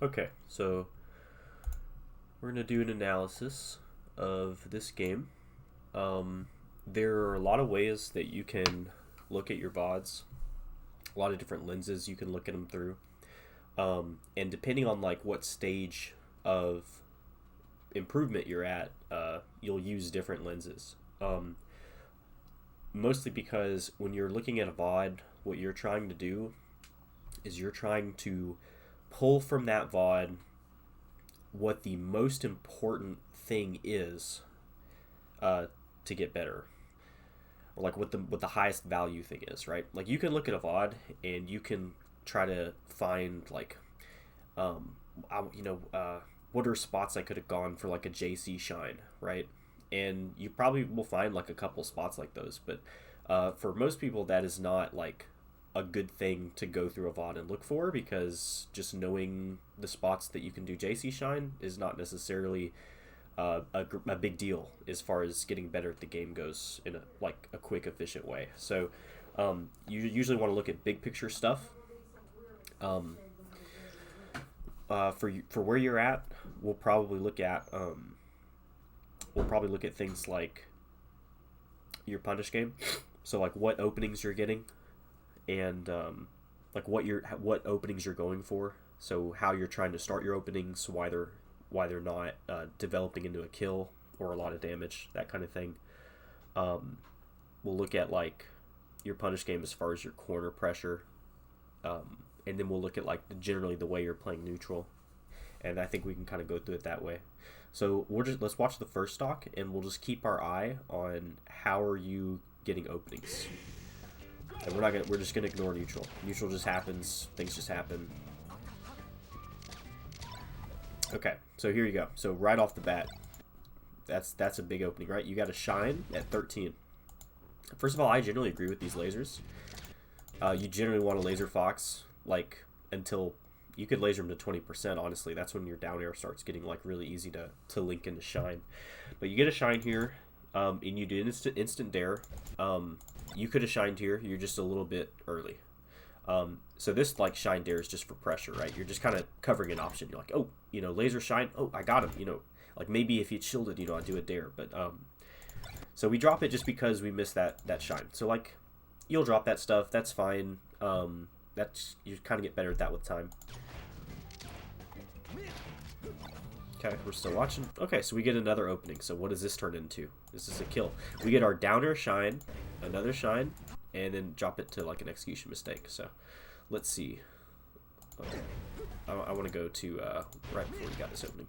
Okay, so we're going to do an analysis of this game. There are a lot of ways that you can look at your VODs, a lot of different lenses you can look at them through. And depending on like what stage of improvement you're at, you'll use different lenses. Mostly because when you're looking at a VOD, what you're trying to do is you're trying to pull from that VOD what the most important thing is to get better, or like what the highest value thing is, right? Like you can look at a VOD and you can try to find like, um, what are spots I could have gone for like a JC shine, right? And you probably will find like a couple spots like those, but for most people that is not like a good thing to go through a VOD and look for, because just knowing the spots that you can do JC shine is not necessarily a big deal as far as getting better at the game goes in a quick, efficient way. So you usually want to look at big picture stuff. Um, for where you're at, we'll probably look at things like your punish game. So like what openings you're getting, and like what openings you're going for. So how you're trying to start your openings, why they're not developing into a kill or a lot of damage, that kind of thing. We'll look at like your punish game as far as your corner pressure, and then we'll look at like generally the way you're playing neutral, and I think we can kind of go through it that way. So let's watch the first stock, and we'll just keep our eye on how are you getting openings. And we're just gonna ignore neutral. Neutral just happens. Things just happen. Okay, so here you go. So right off the bat, that's a big opening, right? You got a shine at 13. First of all, I generally agree with these lasers. You generally want a laser fox like until you could laser them to 20%. Honestly, that's when your down air starts getting like really easy to link into shine. But you get a shine here, and you do instant dare. You could have shined here. You're just a little bit early. So this like shine dare is just for pressure, right? You're just kind of covering an option. You're like, oh, laser shine. Oh, I got him. Like maybe if he'd shielded, I'd do a dare. But so we drop it just because we missed that shine. So like, you'll drop that stuff. That's fine. That's you kind of get better at that with time. Okay, we're still watching. Okay, so we get another opening. So what does this turn into? This is a kill. We get our downer shine, another shine, and then drop it to like an execution mistake. So let's see. I want to go to right before we got this opening.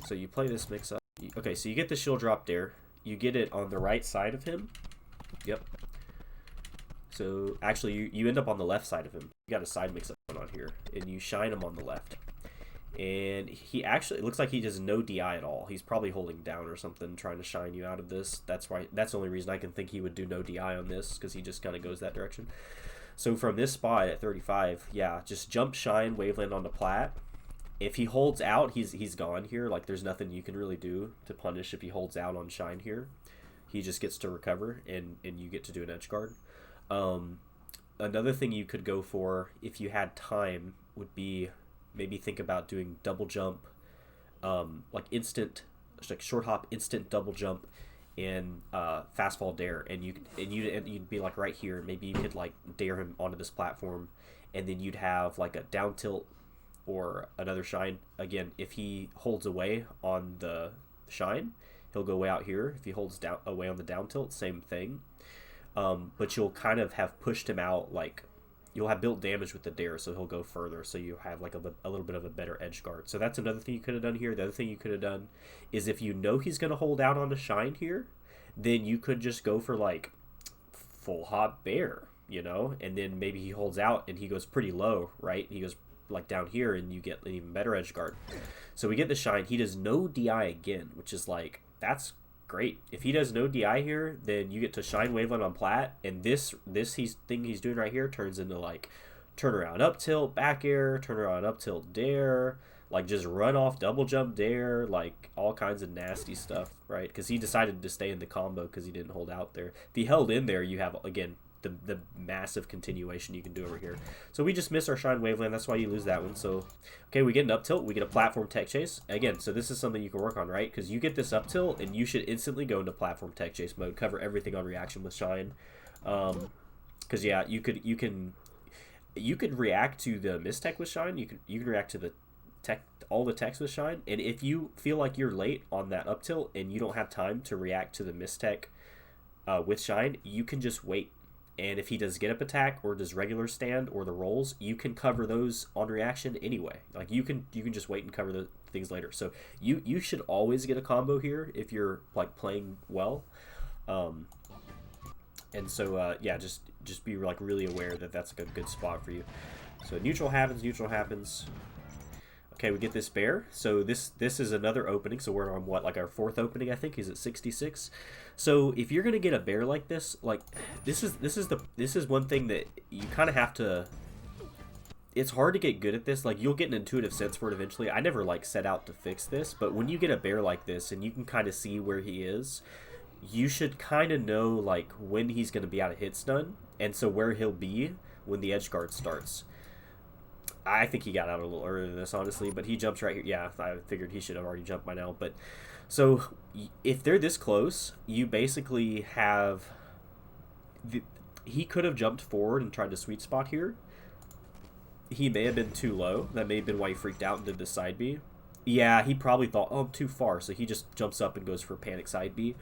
So you play this mix up. Okay, so you get the shield drop dare. You get it on the right side of him. Yep. So actually, you end up on the left side of him. You got a side mix up going on here, and you shine him on the left. And he actually, it looks like he does no DI at all. He's probably holding down or something, trying to shine you out of this. That's the only reason I can think he would do no DI on this, because he just kind of goes that direction. So from this spot at 35, yeah, just jump, shine, waveland onto plat. If he holds out, he's gone here. Like there's nothing you can really do to punish if he holds out on shine here. He just gets to recover, and you get to do an edge guard. Another thing you could go for if you had time would be maybe think about doing double jump, like instant, like short hop, instant double jump, and fast fall dare, and you'd be like right here. Maybe you could like dare him onto this platform, and then you'd have like a down tilt or another shine. Again, if he holds away on the shine, he'll go way out here. If he holds down away on the down tilt, same thing. But you'll kind of have pushed him out, like you'll have built damage with the dare, so he'll go further, so you have like a little bit of a better edge guard. So that's another thing you could have done here. The other thing you could have done is if you know he's going to hold out on the shine here, then you could just go for like full hop bear, and then maybe he holds out and he goes pretty low, right? He goes like down here, and you get an even better edge guard. So we get the shine. He does no DI again, which is like, that's great. If he does no DI here, then you get to shine waveland on plat, and this thing he's doing right here turns into like turnaround up tilt back air, turnaround up tilt dare, like just run off double jump dare, like all kinds of nasty stuff, right? Because he decided to stay in the combo because he didn't hold out there. If he held in there, you have again the massive continuation you can do over here. So we just missed our Shine Waveland. That's why you lose that one. So, okay, we get an up tilt. We get a platform tech chase. Again, so this is something you can work on, right? Because you get this up tilt, and you should instantly go into platform tech chase mode. Cover everything on reaction with Shine. Because, yeah, you could react to the mistech with Shine. You can react to the all the techs with Shine. And if you feel like you're late on that up tilt and you don't have time to react to the mistech with Shine, you can just wait. And if he does get up attack or does regular stand or the rolls, you can cover those on reaction anyway. Like you can just wait and cover the things later. So you should always get a combo here if you're like playing well. And so yeah, just be like really aware that that's like a good spot for you. So neutral happens. Okay, we get this bear. So this is another opening. So we're on what, like our 4th opening, I think. Is it 66? So if you're gonna get a bear like this, like this is one thing that you kind of have to. It's hard to get good at this. Like you'll get an intuitive sense for it eventually. I never like set out to fix this, but when you get a bear like this and you can kind of see where he is, you should kind of know like when he's gonna be out of hit stun, and so where he'll be when the edge guard starts. I think he got out a little earlier than this, honestly, but he jumps right here. Yeah, I figured he should have already jumped by now. But so if they're this close, you basically have he could have jumped forward and tried to sweet spot here. He may have been too low. That may have been why he freaked out and did the side B. Yeah, he probably thought, oh, I'm too far, so he just jumps up and goes for panic side B.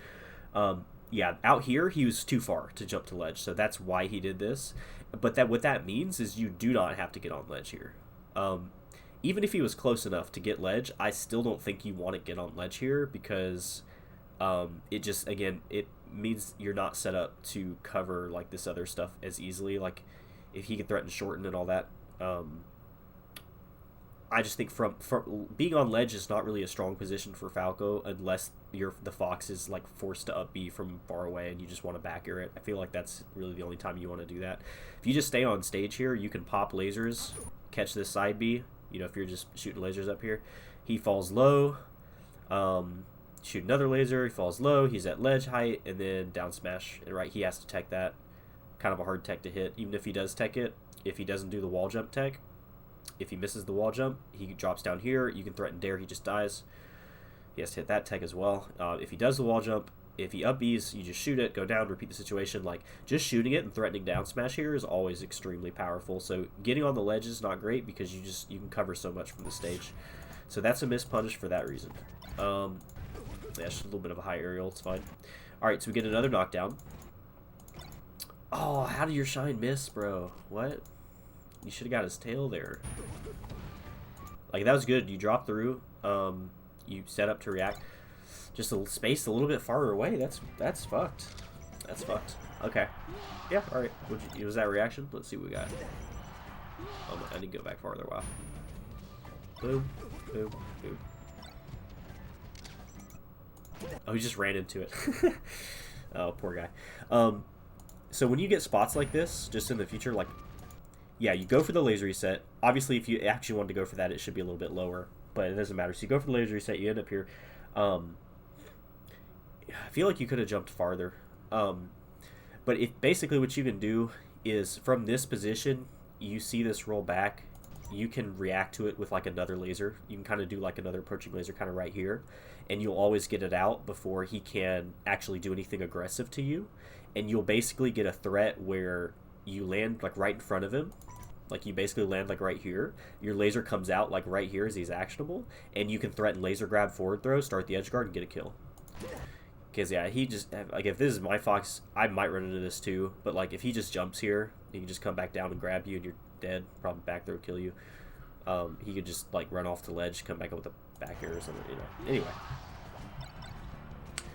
Yeah, out here he was too far to jump to ledge, so that's why he did this. But what that means is you do not have to get on ledge here. Even if he was close enough to get ledge, I still don't think you want to get on ledge here because it just, again, it means you're not set up to cover like this other stuff as easily. Like if he can threaten shorten and all that. I just think from being on ledge is not really a strong position for Falco unless the Fox is like forced to up B from far away and you just want to back air it. I feel like that's really the only time you want to do that. If you just stay on stage here, you can pop lasers, catch this side B. You know, if you're just shooting lasers up here, he falls low. Shoot another laser, he falls low. He's at ledge height, and then down smash. And right, he has to tech that. Kind of a hard tech to hit, even if he does tech it. If he doesn't do the wall jump tech. If he misses the wall jump, he drops down here. You can threaten dare, he just dies. He has to hit that tech as well. If he does the wall jump, if he up Bs, you just shoot it, go down, repeat the situation. Like, just shooting it and threatening down smash here is always extremely powerful. So getting on the ledge is not great because you can cover so much from the stage. So that's a miss punish for that reason. Yeah, just a little bit of a high aerial, it's fine. Alright, so we get another knockdown. Oh, how did your shine miss, bro? What? You should have got his tail there. Like, that was good. You dropped through. You set up to react. Just a space a little bit farther away. That's fucked. That's fucked. Okay. Yeah, alright. Was that reaction? Let's see what we got. Oh, I need to go back farther. Wow. Boom. Boom. Boom. Oh, he just ran into it. Oh, poor guy. So when you get spots like this, just in the future, like, yeah, you go for the laser reset. Obviously, if you actually wanted to go for that, it should be a little bit lower, but it doesn't matter. So you go for the laser reset, you end up here. I feel like you could have jumped farther. But basically what you can do is from this position, you see this roll back, you can react to it with like another laser. You can kind of do like another approaching laser kind of right here, and you'll always get it out before he can actually do anything aggressive to you. And you'll basically get a threat where you land like right in front of him. Like you basically land like right here. Your laser comes out like right here as he's actionable, and you can threaten laser grab forward throw, start the edge guard, and get a kill. Because yeah, he just, like, if this is my Fox, I might run into this too. But like if he just jumps here, he can just come back down and grab you, and you're dead. Probably back throw kill you. He could just like run off the ledge, come back up with a back air or something. You know. Anyway.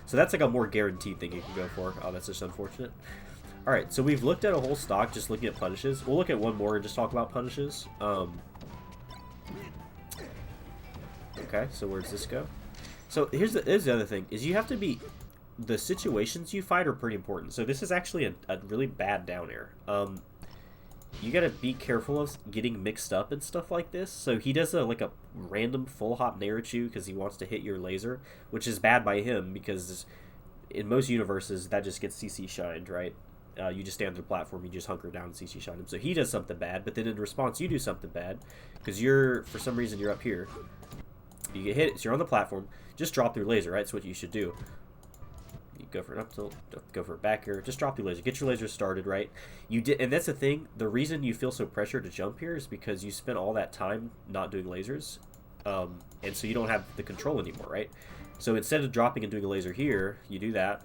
So that's like a more guaranteed thing you can go for. Oh, that's just unfortunate. Alright, so we've looked at a whole stock just looking at punishes. We'll look at one more and just talk about punishes. Okay, so where does this go? So here's the other thing, is you have to be... The situations you fight are pretty important. So this is actually a really bad down air. You gotta be careful of getting mixed up and stuff like this. So he does like a random full hop nair at you because he wants to hit your laser, which is bad by him because in most universes that just gets CC shined, right? You just stand on the platform, you just hunker down and CC shine him. So he does something bad, but then in response you do something bad because for some reason you're up here. You get hit, so you're on the platform. Just drop through laser, right? That's what you should do. You go for an up tilt, go for a back air, just drop through laser. Get your laser started, right? And that's the thing. The reason you feel so pressured to jump here is because you spent all that time not doing lasers, and so you don't have the control anymore, right? So instead of dropping and doing a laser here, you do that.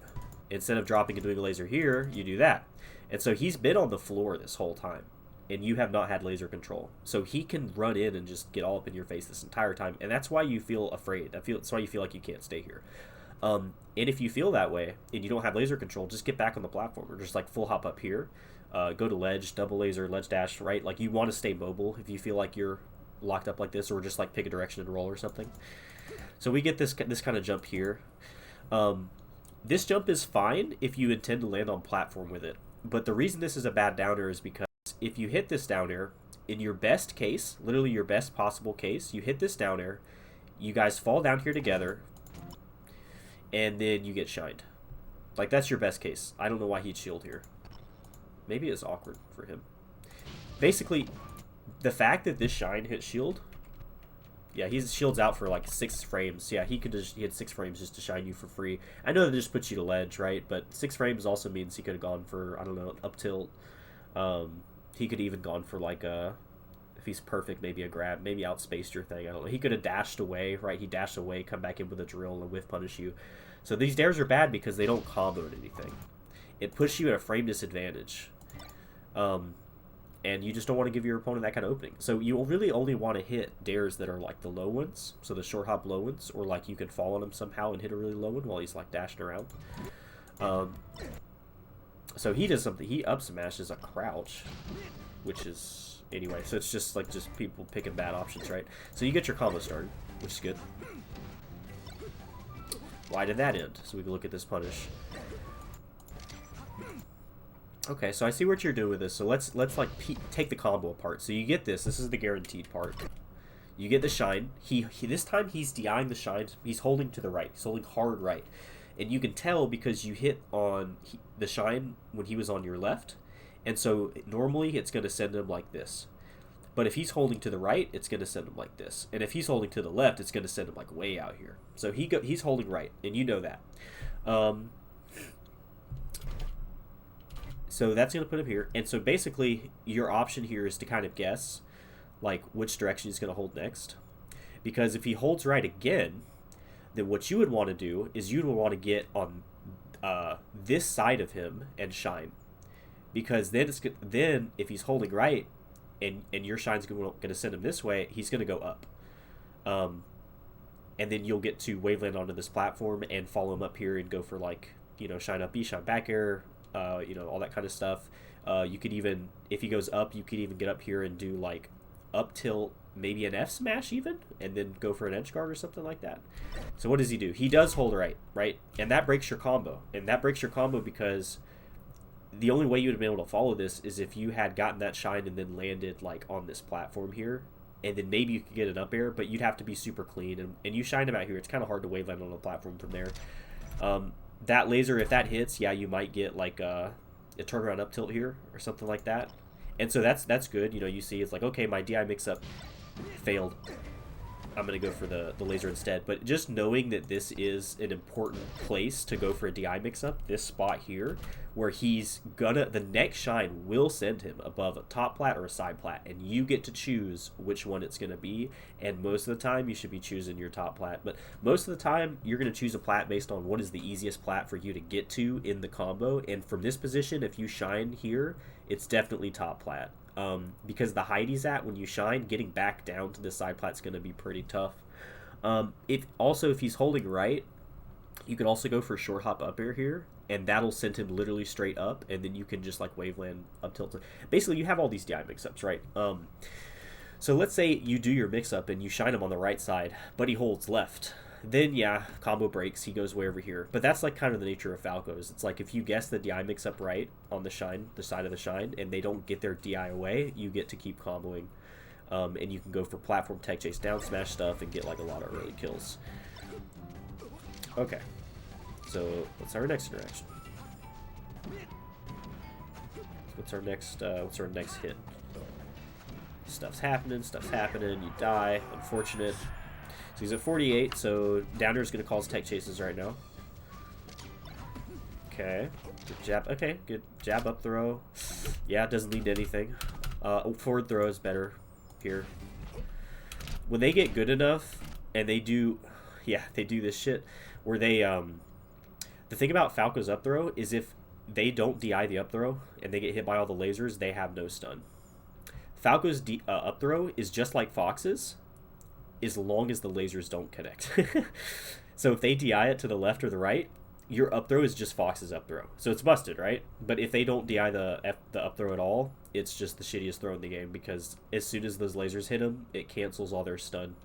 Instead of dropping and doing a laser here, you do that. And so he's been on the floor this whole time, and you have not had laser control. So he can run in and just get all up in your face this entire time, and that's why you feel afraid. That's why you feel like you can't stay here. And if you feel that way and you don't have laser control, just get back on the platform or just like full hop up here. Go to ledge, double laser, ledge dash, right? Like you want to stay mobile if you feel like you're locked up like this, or just like pick a direction and roll or something. So we get this kind of jump here. This jump is fine if you intend to land on platform with it. But the reason this is a bad down air is because if you hit this down air, in your best case, literally your best possible case, you hit this down air, you guys fall down here together, and then you get shined. Like, that's your best case. I don't know why he'd shield here. Maybe it's awkward for him. Basically, the fact that this shine hit shield... Yeah, he's shields out for like 6 frames. Yeah, he had 6 frames just to shine you for free. I know that just puts you to ledge, right? But 6 frames also means he could have gone for, I don't know, up tilt. He could even gone for like a... If he's perfect, maybe a grab, maybe outspaced your thing. I don't know. He could have dashed away, right? He dashed away, come back in with a drill and whiff punish you. So these dares are bad because they don't combo at anything. It puts you at a frame disadvantage. And you just don't want to give your opponent that kind of opening. So you really only want to hit dares that are like the low ones, so the short hop low ones, or like you can fall on him somehow and hit a really low one while he's like dashing around. So he does something. He up smashes a crouch, which is... Anyway, so it's just like people picking bad options, right? So you get your combo started, which is good. Why did that end? So we can look at this punish. Okay, so I see what you're doing with this. So let's like take the combo apart. So you get this. This is the guaranteed part. You get the shine. He this time he's DIing the shine. He's holding to the right. He's holding hard right, and you can tell because you hit on the shine when he was on your left. And so normally it's going to send him like this. But if he's holding to the right, it's going to send him like this. And if he's holding to the left, it's going to send him like way out here. So he's holding right, and you know that. So that's going to put him here. And so basically your option here is to kind of guess like which direction he's going to hold next. Because if he holds right again, then what you would want to do is you would want to get on this side of him and shine. Because then if he's holding right and your shine's going to send him this way, he's going to go up. And then you'll get to waveland onto this platform and follow him up here and go for like, you know, shine up B, shine back air, you know, all that kind of stuff. You could even, if he goes up, you could even get up here and do like up tilt, maybe an F smash even, and then go for an edge guard or something like that. So what does he do? He does hold right? And that breaks your combo. And that breaks your combo because... The only way you would have been able to follow this is if you had gotten that shine and then landed like on this platform here, and then maybe you could get an up air, but you'd have to be super clean. And you shined him out here. It's kind of hard to wave land on a platform from there. That laser, if that hits, yeah, you might get like a turnaround up tilt here or something like that. And so that's good. You know, you see it's like, okay, my DI mix up failed. I'm going to go for the laser instead. But just knowing that this is an important place to go for a DI mix-up, this spot here, where he's gonna... The next shine will send him above a top plat or a side plat, and you get to choose which one it's going to be. And most of the time, you should be choosing your top plat. But most of the time, you're going to choose a plat based on what is the easiest plat for you to get to in the combo. And from this position, if you shine here, it's definitely top plat. Because the height he's at when you shine, getting back down to the side plat's going to be pretty tough. If he's holding right, you can also go for short hop up air here, and that'll send him literally straight up, and then you can just like waveland up tilt. Basically, you have all these DI mix-ups, right? So let's say you do your mix-up and you shine him on the right side, but he holds left. Then, yeah, combo breaks, he goes way over here. But that's like kind of the nature of Falcos. It's like if you guess the DI mix-up right on the shine, the side of the shine, and they don't get their DI away, you get to keep comboing. And you can go for platform tech chase down smash stuff and get like a lot of early kills. Okay, so what's our next interaction? What's our next hit? Stuff's happening, you die. Unfortunate. So he's at 48, so Downer's going to cause tech chases right now. Okay. Good jab. Okay, good jab up throw. Yeah, it doesn't lead to anything. Forward throw is better here. When they get good enough, and they do, yeah, they do this shit, where they, the thing about Falco's up throw is if they don't DI the up throw, and they get hit by all the lasers, they have no stun. Falco's up throw is just like Fox's, as long as the lasers don't connect. So if they DI it to the left or the right, your up throw is just Fox's up throw. So it's busted, right? But if they don't DI the up throw at all, it's just the shittiest throw in the game, because as soon as those lasers hit them, it cancels all their stun.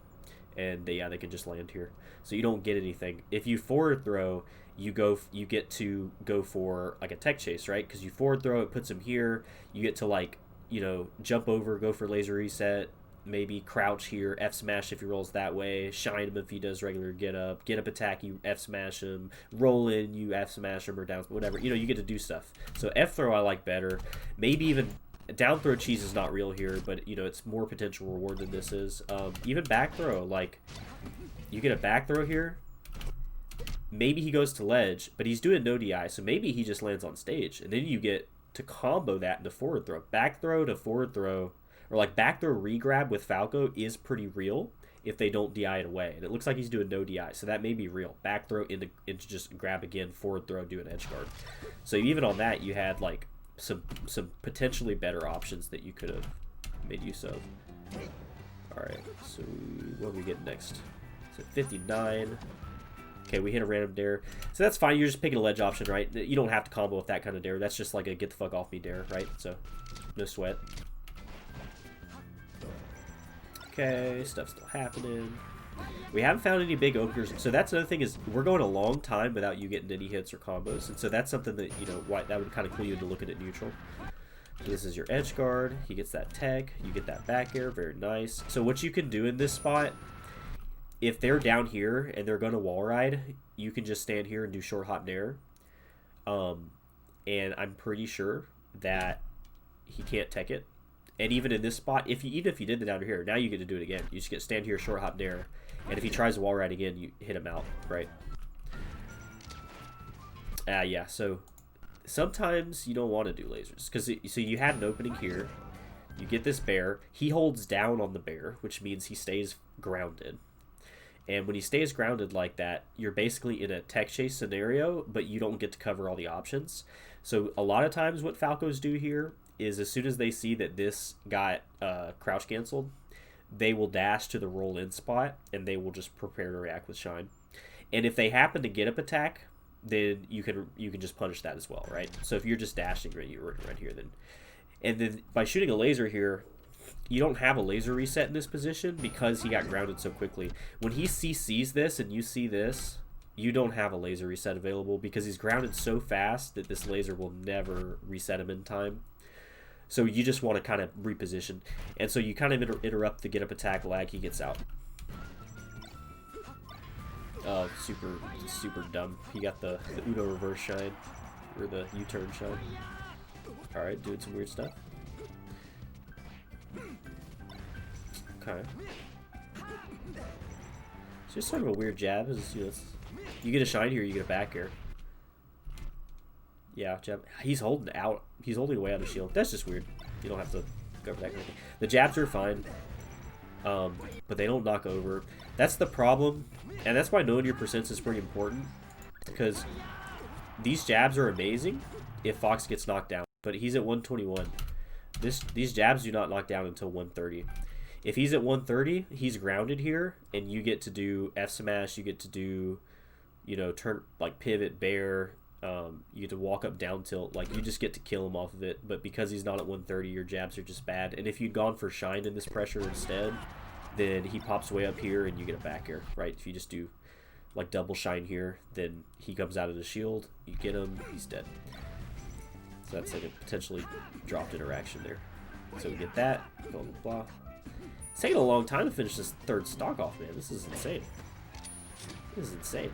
And they can just land here. So you don't get anything. If you forward throw, you get to go for like a tech chase, right? Because you forward throw, it puts him here. You get to, like, you know, jump over, go for laser reset, maybe crouch here, F smash if he rolls that way, shine him if he does regular get up attack, you F smash him, roll in, you F smash him, or down, whatever. You know, you get to do stuff. So F throw I like better. Maybe even down throw cheese is not real here, but you know, it's more potential reward than this is. Even back throw, like, you get a back throw here. Maybe he goes to ledge, but he's doing no DI, so maybe he just lands on stage, and then you get to combo that into forward throw. Back throw to forward throw, or like back throw regrab with Falco is pretty real if they don't DI it away. And it looks like he's doing no DI, so that may be real. Back throw into just grab again, forward throw, do an edge guard. So even on that, you had like some potentially better options that you could have made use of. Alright, so what do we get next? So 59. Okay, we hit a random dare. So that's fine. You're just picking a ledge option, right? You don't have to combo with that kind of dare. That's just like a get the fuck off me dare, right? So no sweat. Okay, stuff's still happening. We haven't found any big openers. So that's another thing, is we're going a long time without you getting any hits or combos. And so that's something that, you know, that would kind of clue you into looking at neutral. So this is your edge guard. He gets that tech. You get that back air. Very nice. So what you can do in this spot, if they're down here and they're going to wall ride, you can just stand here and do short hop nair. And I'm pretty sure that he can't tech it. And even in this spot, even if you did the down here, now you get to do it again. You just get stand here, short hop nair. And if he tries to wall ride again, you hit him out, right? Yeah, so sometimes you don't want to do lasers. Because so you had an opening here. You get this bear. He holds down on the bear, which means he stays grounded. And when he stays grounded like that, you're basically in a tech chase scenario, but you don't get to cover all the options. So a lot of times what Falcos do here is, as soon as they see that this got crouch canceled, they will dash to the roll in spot, and they will just prepare to react with shine. And if they happen to get up attack, then you can just punish that as well, right? So if you're just dashing right here, then by shooting a laser here, you don't have a laser reset in this position because he got grounded so quickly. When he CCs this and you see this, you don't have a laser reset available because he's grounded so fast that this laser will never reset him in time. So you just want to kind of reposition. And so you kind of interrupt the get up attack lag. He gets out. Oh, super dumb. He got the Uno reverse shine, or the U-turn shine. Alright, doing some weird stuff. Okay. It's just sort of a weird jab. It's, you know, you get a shine here, you get a back air. Yeah, jab. He's holding out. He's holding away on the shield. That's just weird. You don't have to go for that kind of thing. The jabs are fine, but they don't knock over. That's the problem, and that's why knowing your percents is pretty important, because these jabs are amazing if Fox gets knocked down, but he's at 121. These jabs do not knock down until 130. If he's at 130, he's grounded here, and you get to do F smash. You get to do, you know, turn like pivot bear. You get to walk up down tilt. Like, you just get to kill him off of it. But because he's not at 130, your jabs are just bad. And if you'd gone for shine in this pressure instead, then he pops way up here and you get a back air, right? If you just do like double shine here, then he comes out of the shield. You get him, he's dead. So that's like a potentially dropped interaction there. So we get that. Blah, blah, blah. It's taking a long time to finish this third stock off, man. This is insane. This is insane.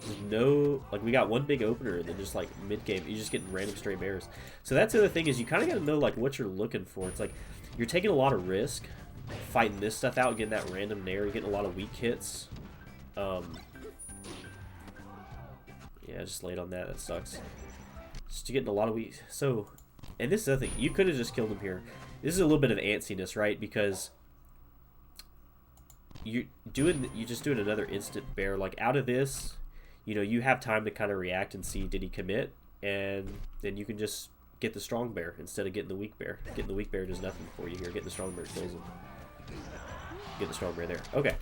There's no, like, we got one big opener, and then just, like, mid-game, you're just getting random stray bears. So that's the other thing, is you kind of got to know, like, what you're looking for. It's like, you're taking a lot of risk fighting this stuff out, getting that random nair, you're getting a lot of weak hits. Yeah, just late on that. That sucks. Just getting a lot of weak. So, and this is the thing. You could have just killed him here. This is a little bit of antsiness, right? Because you're just doing another instant bear. Like, out of this, you know, you have time to kind of react and see, did he commit? And then you can just get the strong bear instead of getting the weak bear. Getting the weak bear does nothing for you here. Getting the strong bear kills him. Get the strong bear there. Okay,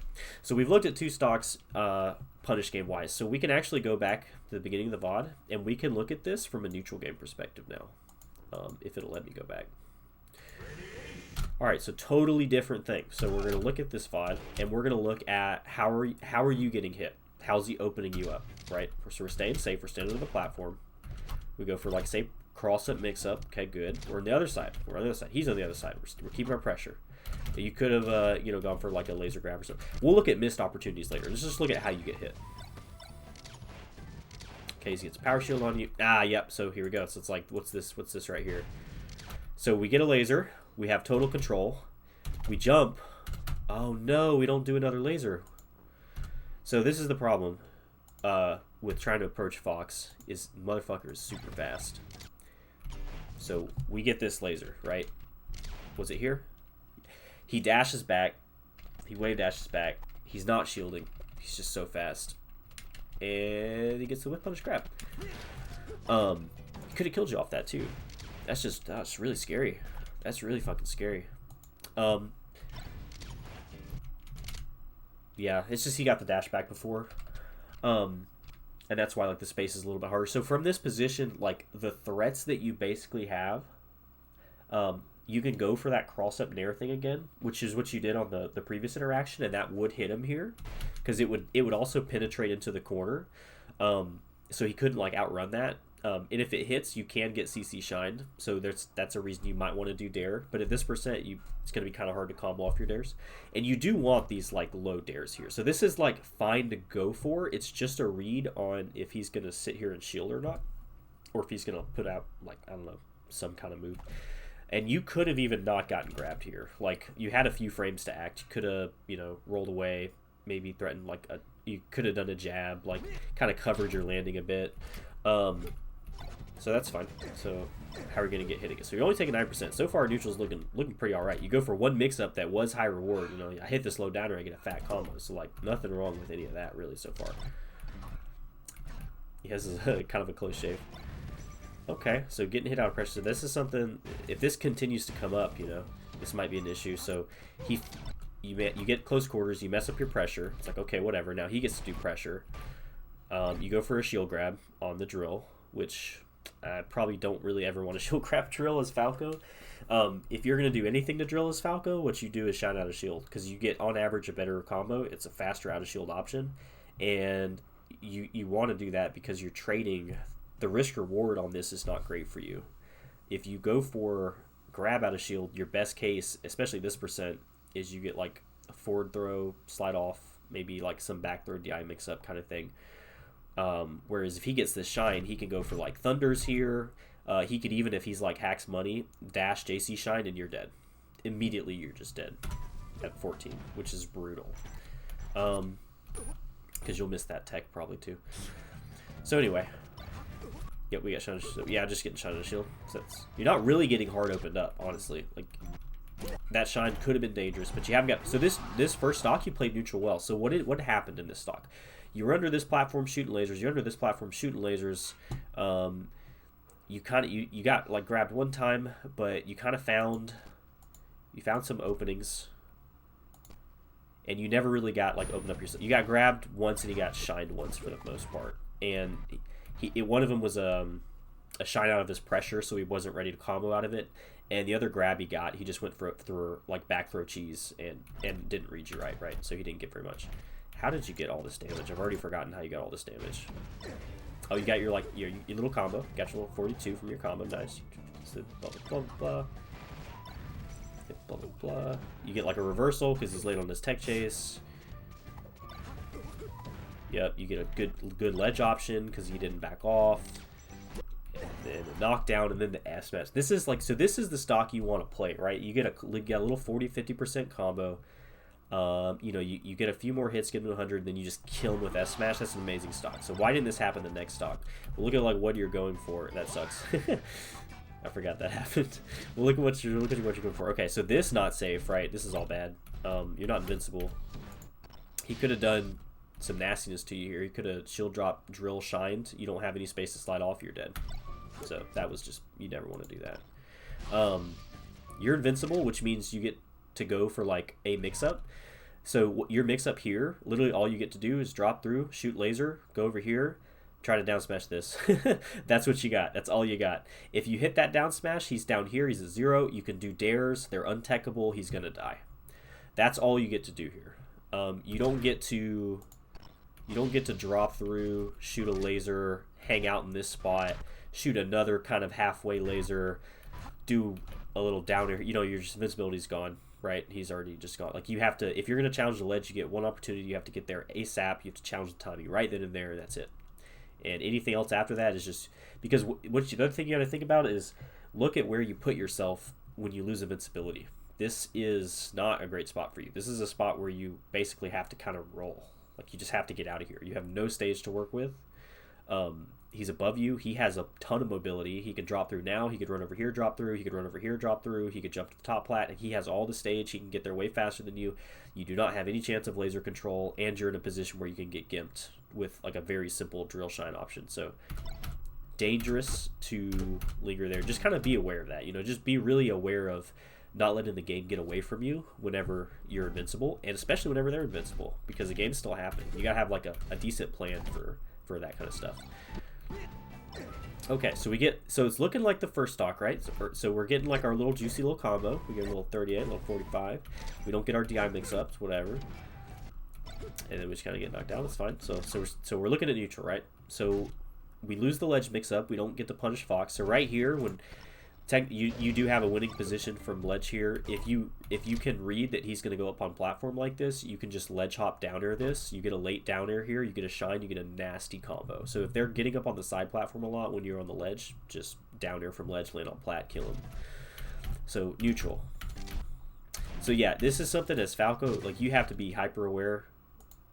so we've looked at two stocks punish game wise. So we can actually go back to the beginning of the VOD and we can look at this from a neutral game perspective now, if it'll let me go back. All right, so totally different thing. So we're going to look at this VOD and we're going to look at how are you getting hit? How's he opening you up, right? So we're staying safe. We're standing on the platform. We go for, like, say, cross up, mix up. Okay, good. We're on the other side. We're on the other side. He's on the other side. We're keeping our pressure. You could have, you know, gone for, like, a laser grab or something. We'll look at missed opportunities later. Let's just look at how you get hit. Okay, he gets a power shield on you. Ah, yep. So here we go. So it's like, what's this? What's this right here? So we get a laser. We have total control. We jump. Oh no, we don't do another laser. So this is the problem with trying to approach Fox, is motherfucker is super fast. So we get this laser, right? Was it here? He dashes back. He wave dashes back. He's not shielding. He's just so fast. And he gets the whip punish grab. He could have killed you off that too. That's really scary. That's really fucking scary. Yeah, it's just he got the dash back before. And that's why, like, the space is a little bit harder. So from this position, like, the threats that you basically have, you can go for that cross-up nair thing again, which is what you did on the previous interaction, and that would hit him here, because it would also penetrate into the corner. So he couldn't, like, outrun that. And if it hits, you can get CC shined. So that's a reason you might want to do dare. But at this percent, it's going to be kind of hard to combo off your dares. And you do want these, like, low dares here. So this is, like, fine to go for. It's just a read on if he's going to sit here and shield or not. Or if he's going to put out, like, I don't know, some kind of move. And you could have even not gotten grabbed here. Like, you had a few frames to act. You could have, you know, rolled away, maybe threatened, like, you could have done a jab, like, kind of covered your landing a bit. So that's fine. So how are we going to get hit again? So you're only taking 9%. So far, neutral's looking pretty all right. You go for one mix-up that was high reward. You know, I hit this low downer, I get a fat combo. So, like, nothing wrong with any of that, really, so far. He has kind of a close shave. Okay, so getting hit out of pressure. So this is something, if this continues to come up, you know, this might be an issue. So you get close quarters, you mess up your pressure. It's like, okay, whatever. Now he gets to do pressure. You go for a shield grab on the drill, which I probably don't really ever want to shield grab drill as Falco. If you're going to do anything to drill as Falco, what you do is shine out of shield, because you get, on average, a better combo. It's a faster out of shield option, and you want to do that because you're trading. The risk reward on this is not great for you. If you go for grab out of shield, your best case, especially this percent, is you get, like, a forward throw, slide off, maybe like some back throw DI mix up kind of thing. Whereas if he gets this shine, he can go for, like, thunders here. He could even, if he's like hacks money, dash JC shine and you're dead. Immediately you're just dead at 14, which is brutal. Because you'll miss that tech probably too. So anyway. Yep, we got shine. Yeah, just getting shine on the shield. So you're not really getting hard opened up, honestly. Like, that shine could have been dangerous, but you haven't got. So this first stock you played neutral well. So what happened in this stock? You were under this platform shooting lasers. You're under this platform shooting lasers. You got, like, grabbed one time, but you kind of found some openings, and you never really got, like, opened up yourself. You got grabbed once and you got shined once for the most part, and one of them was a shine out of this pressure, so he wasn't ready to combo out of it. And the other grab he got, he just went for like back throw cheese and didn't read you right, so he didn't get very much. How did you get all this damage? I've already forgotten how you got all this damage. Oh, you got your little combo. Got your little 42 from your combo. Nice. Blah blah blah. Blah blah blah. You get, like, a reversal because he's late on this tech chase. Yep, you get a good ledge option because he didn't back off. And then a knockdown, and then the S smash. This is like, so this is the stock you want to play, right? You get a little 40-50% combo. You know, you get a few more hits, get him to 100, then you just kill him with S smash. That's an amazing stock. So why didn't this happen the next stock? Well, look at like what you're going for. That sucks. I forgot that happened. Well, look at what you're going for. Okay, so this not safe, right? This is all bad. You're not invincible. He could have done some nastiness to you here. He could have shield drop, drill, shined. You don't have any space to slide off. You're dead. So that was just, you never want to do that. You're invincible, which means you get to go for like a mix-up. So your mix-up here, literally all you get to do is drop through, shoot laser, go over here, try to down smash this. That's what you got. That's all you got. If you hit that down smash, he's down here. He's a 0. You can do dares. They're untechable. He's going to die. That's all you get to do here. You don't get to drop through, shoot a laser, hang out in this spot, shoot another kind of halfway laser, do a little downer. You know, your invincibility's gone, right? He's already just gone. Like, you have to, if you're going to challenge the ledge, you get one opportunity. You have to get there ASAP. You have to challenge the timing right then and there. That's it. And anything else after that is just, because the other thing you got to think about is look at where you put yourself when you lose invincibility. This is not a great spot for you. This is a spot where you basically have to kind of roll. Like, you just have to get out of here. You have no stage to work with. He's above you. He has a ton of mobility. He can drop through now. He could run over here, drop through. He could run over here, drop through. He could jump to the top plat. And he has all the stage. He can get there way faster than you. You do not have any chance of laser control, and you're in a position where you can get gimped with like a very simple drill shine option. So dangerous to linger there. Just kind of be aware of that. You know, just be really aware of not letting the game get away from you whenever you're invincible, and especially whenever they're invincible, because the game's still happening. You gotta have like a decent plan for that kind of stuff. Okay, so it's looking like the first stock, right? So we're getting like our little juicy little combo. We get a little 38, a little 45. We don't get our DI mix-ups, whatever. And then we just kind of get knocked down. That's fine. So we're looking at neutral, right? So we lose the ledge mix-up. We don't get to punish Fox. So right here, when you do have a winning position from ledge here. If you can read that he's going to go up on platform like this, you can just ledge hop down air this. You get a late down air here. You get a shine. You get a nasty combo. So if they're getting up on the side platform a lot when you're on the ledge, just down air from ledge, land on plat, kill him. So neutral. So yeah, this is something as Falco, like, you have to be hyper aware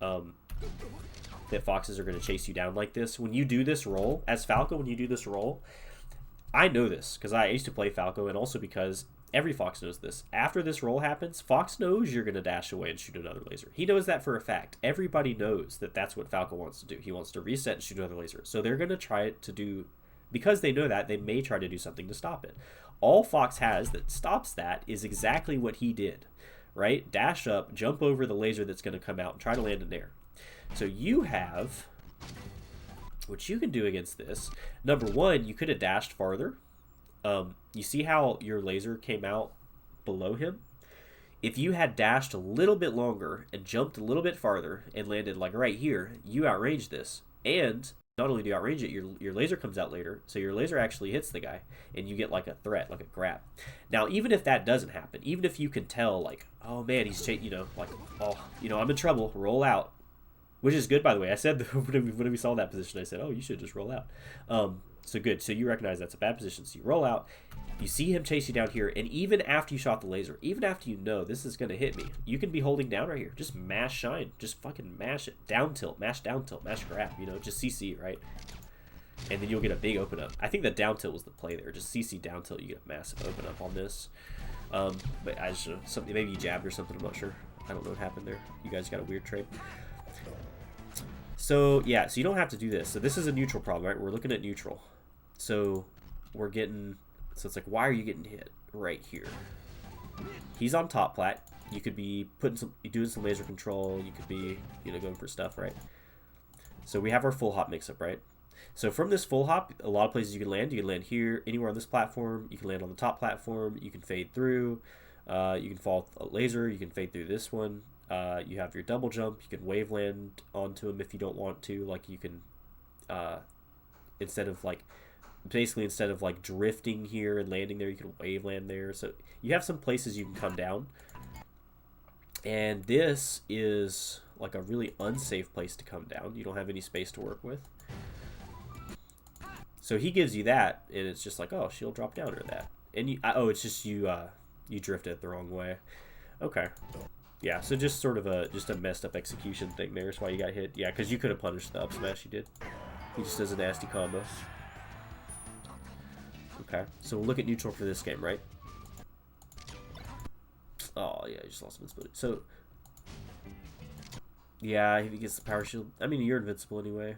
that foxes are going to chase you down like this. When you do this roll, as Falco, when you do this roll, I know this because I used to play Falco, and also because every Fox knows this. After this roll happens, Fox knows you're going to dash away and shoot another laser. He knows that for a fact. Everybody knows that that's what Falco wants to do. He wants to reset and shoot another laser. So they're going to try to do, because they know that, they may try to do something to stop it. All Fox has that stops that is exactly what he did, right? Dash up, jump over the laser that's going to come out, and try to land in there. So you have... what you can do against this, number one, you could have dashed farther. You see how your laser came out below him? If you had dashed a little bit longer and jumped a little bit farther and landed like right here, you outranged this. And not only do you outrange it, your laser comes out later, so your laser actually hits the guy, and you get like a threat, like a grab. Now, even if that doesn't happen, even if you can tell, like, oh man, he's, you know, like, oh, you know, I'm in trouble, roll out. Which is good, by the way. I said when we saw that position, I said, oh, you should just roll out. So good. So you recognize that's a bad position. So you roll out. You see him chase you down here. And even after you shot the laser, even after you know this is going to hit me, you can be holding down right here. Just mash shine. Just fucking mash it. Down tilt. Mash down tilt. Mash grab. You know, just CC, right? And then you'll get a big open up. I think that down tilt was the play there. Just CC down tilt. You get a massive open up on this. But I just know. Something, maybe you jabbed or something. I'm not sure. I don't know what happened there. You guys got a weird trade. So, yeah, so you don't have to do this. So this is a neutral problem, right? We're looking at neutral. So we're getting, so it's like, why are you getting hit right here? He's on top plat. You could be doing some laser control. You could be, you know, going for stuff, right? So we have our full hop mix-up, right? So from this full hop, a lot of places you can land. You can land here, anywhere on this platform. You can land on the top platform. You can fade through. You can fall a laser. You can fade through this one. You have your double jump. You can wave land onto him if you don't want to. Like, you can, instead of like drifting here and landing there, you can wave land there. So you have some places you can come down. And this is like a really unsafe place to come down. You don't have any space to work with. So he gives you that, and it's just like, oh, shield drop down or that. And you, oh, it's just you drifted it the wrong way. Okay. Yeah, so just sort of a messed up execution thing there is why you got hit. Yeah, because you could have punished the up smash you did. He just does a nasty combo. Okay, so we'll look at neutral for this game, right? Oh, yeah, you just lost invincibility. So, yeah, if he gets the power shield, I mean, you're invincible anyway.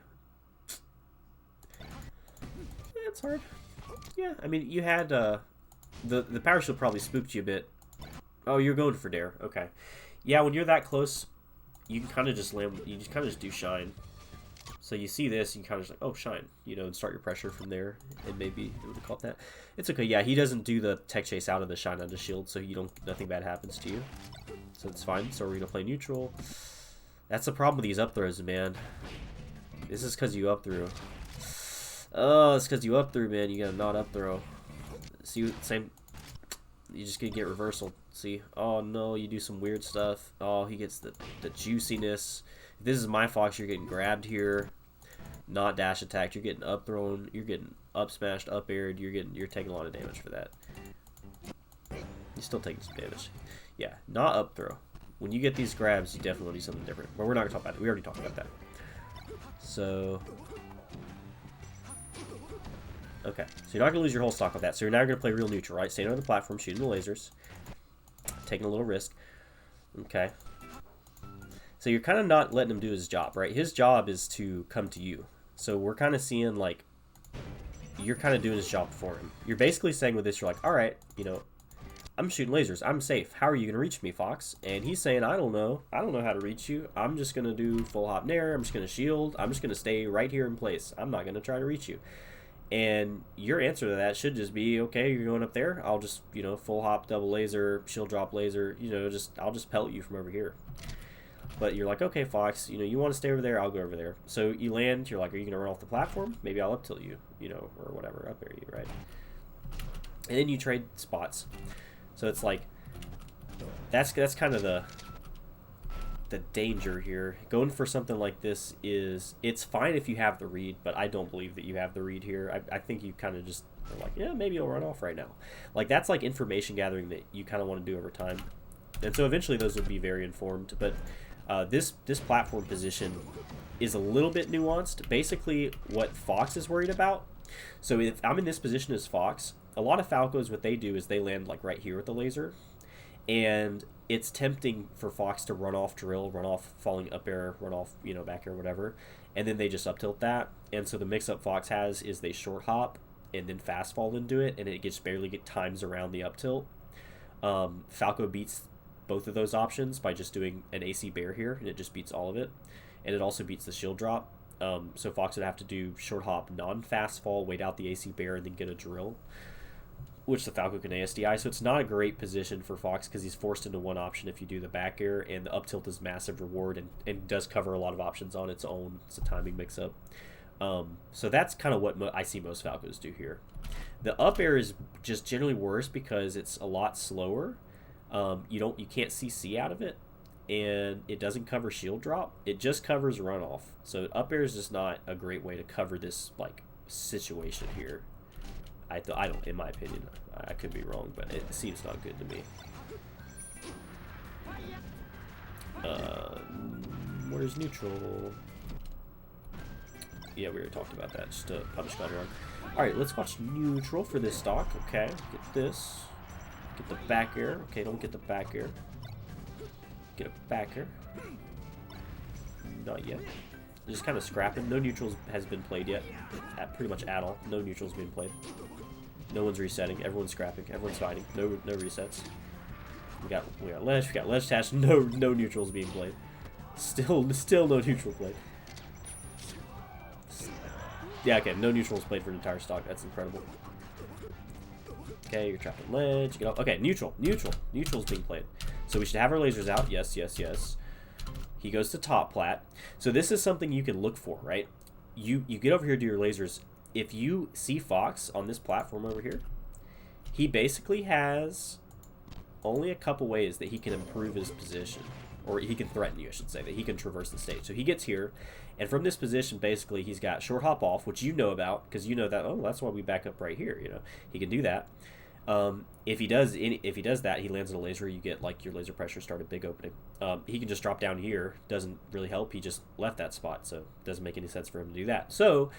Yeah, it's hard. Yeah, I mean, you had, the power shield probably spooked you a bit. Oh, you're going for dare. Okay. Yeah, when you're that close, you can kind of just land, you just kind of just do shine. So you see this, you kind of just like, oh, shine, you know, and start your pressure from there, and maybe it would have caught that. It's okay. Yeah, he doesn't do the tech chase out of the shine onto shield, so you don't, nothing bad happens to you. So it's fine. So we're gonna play neutral. That's the problem with these up throws, man. This is because you up through. Oh, it's because you up through, man. You got a not up throw. See, same. You just gonna get reversal. See? Oh no, you do some weird stuff. Oh, he gets the juiciness. If this is my Fox, you're getting grabbed here, not dash attacked. You're getting up thrown. You're getting up smashed, up aired. You're taking a lot of damage for that. You're still taking some damage. Yeah, not up throw. When you get these grabs, you definitely want to do something different. But we're not gonna talk about it. We already talked about that. So. Okay, so you're not going to lose your whole stock with that. So you're now going to play real neutral, right? Standing on the platform, shooting the lasers. Taking a little risk. Okay. So you're kind of not letting him do his job, right? His job is to come to you. So we're kind of seeing, like, you're kind of doing his job for him. You're basically saying with this, you're like, all right, you know, I'm shooting lasers. I'm safe. How are you going to reach me, Fox? And he's saying, I don't know. I don't know how to reach you. I'm just going to do full hop nair. I'm just going to shield. I'm just going to stay right here in place. I'm not going to try to reach you. And your answer to that should just be, okay, you're going up there. I'll just, you know, full hop, double laser, shield drop laser, you know, I'll just pelt you from over here. But you're like, okay, Fox, you know, you want to stay over there, I'll go over there. So you land, you're like, are you going to run off the platform? Maybe I'll up tilt you, you know, or whatever, up air you, right? And then you trade spots. So it's like, that's kind of the danger here. Going for something like this is, it's fine if you have the read, but I don't believe that you have the read here. I think you kind of just are like, yeah, maybe I'll run off right now. Like, that's like information gathering that you kind of want to do over time. And so eventually those would be very informed. But this platform position is a little bit nuanced. Basically, what Fox is worried about. So if I'm in this position as Fox, a lot of Falcos, what they do is they land like right here with the laser. And it's tempting for Fox to run off drill, run off falling up air, run off, you know, back air, whatever. And then they just up tilt that. And so the mix-up Fox has is they short hop and then fast fall into it, and it gets barely get times around the up tilt. Falco beats both of those options by just doing an AC bear here, and it just beats all of it. And it also beats the shield drop. So Fox would have to do short hop, non-fast fall, wait out the AC bear, and then get a drill, which the Falco can ASDI. So it's not a great position for Fox because he's forced into one option if you do the back air, and the up tilt is massive reward and does cover a lot of options on its own. It's a timing mix-up. So that's kind of what I see most Falcos do here. The up air is just generally worse because it's a lot slower. You can't CC out of it, and it doesn't cover shield drop. It just covers runoff. So up air is just not a great way to cover this like situation here. I don't, in my opinion, I could be wrong, but it seems not good to me. Where's neutral? Yeah, we already talked about that. Just to punish counter run. All right, let's watch neutral for this stock. Okay, get this. Get the back air. Okay, don't get the back air. Get a back air. Not yet. Just kind of scrapping. No neutrals has been played yet. Pretty much at all. No neutrals being played. No one's resetting. Everyone's scrapping. Everyone's fighting. No resets. We got ledge. We got ledge attached. No neutrals being played. Still no neutral played. Yeah, okay. No neutrals played for an entire stock. That's incredible. Okay, you're trapped at ledge. Get off. Okay, neutral. Neutral's being played. So we should have our lasers out. Yes. He goes to top plat. So this is something you can look for, right? You get over here to your lasers. If you see Fox on this platform over here, he basically has only a couple ways that he can improve his position. or he can threaten you, I should say, that he can traverse the stage. So he gets here, and from this position, basically, he's got short hop off, which you know about, because you know that, oh, that's why we back up right here, you know. He can do that. If he does that, he lands in a laser, you get, like, your laser pressure start a big opening. He can just drop down here. Doesn't really help. He just left that spot, so it doesn't make any sense for him to do that. So,